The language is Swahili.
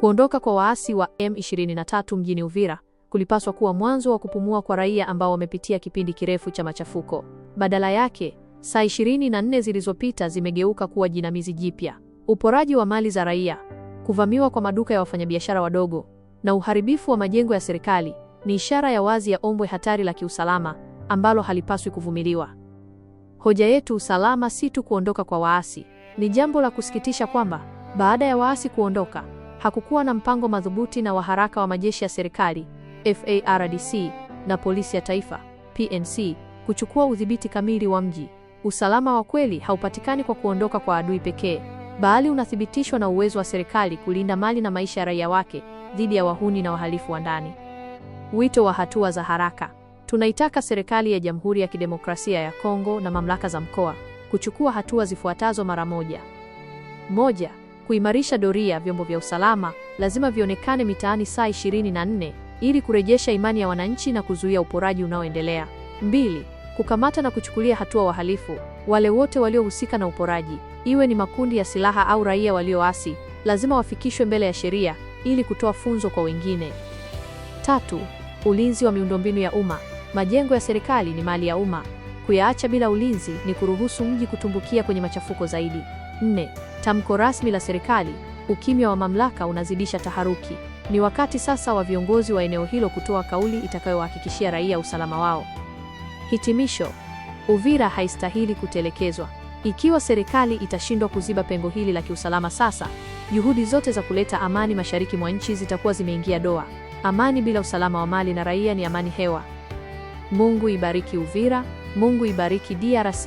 Kuondoka kwa waasi wa M23 mjini Uvira kulipaswa kuwa mwanzo wa kupumua kwa raia ambao wamepitia kipindi kirefu cha machafuko. Badala yake, saa 24 zilizopita zimegeuka kuwa jinamizi jipya. Uporaji wa mali za raia, kuvamiwa kwa maduka ya wafanyabiashara wadogo na uharibifu wa majengo ya serikali ni ishara ya wazi ya ombwe hatari la kiusalama ambalo halipaswi kuvumiliwa. Hoja yetu, usalama si tu kuondoka kwa waasi. Ni jambo la kusikitisha kwamba baada ya waasi kuondoka, hakukuwa na mpango madhubuti na wa haraka wa majeshi ya serikali FARDC na polisi ya taifa PNC kuchukua udhibiti kamili wa mji. Usalama wa kweli haupatikani kwa kuondoka kwa adui pekee, bali unathibitishwa na uwezo wa serikali kulinda mali na maisha ya raia wake dhidi ya wahuni na wahalifu wa ndani. Wito wa hatua za haraka. Tunaitaka serikali ya Jamhuri ya Kidemokrasia ya Kongo na mamlaka za mkoa kuchukua hatua zifuatazo mara moja. 1. Kuimarisha doria. Vyombo vya usalama lazima vionekane mitaani saa 24 ili kurejesha imani ya wananchi na kuzuia uporaji unaoendelea. 2. Kukamata na kuchukulia hatua wahalifu. Wale wote waliohusika na uporaji, iwe ni makundi ya silaha au raia walioasi, lazima wafikishwe mbele ya sheria ili kutoa funzo kwa wengine. 3. Ulinzi wa miundombinu ya umma. Majengo ya serikali ni mali ya umma. Kuyaacha bila ulinzi ni kuruhusu mji kutumbukia kwenye machafuko zaidi. 4. Tamko rasmi la serikali. Ukimya wa mamlaka unazidisha taharuki. Ni wakati sasa wa viongozi wa eneo hilo kutoa kauli itakayowahakikishia raia usalama wao. Hitimisho. Uvira haistahili kutelekezwa. Ikiwa serikali itashindwa kuziba pengo hili la kiusalama sasa, juhudi zote za kuleta amani mashariki mwa nchi zitakuwa zimeingia doa. Amani bila usalama wa mali na raia ni amani hewa. Mungu ibariki Uvira, Mungu ibariki DRC.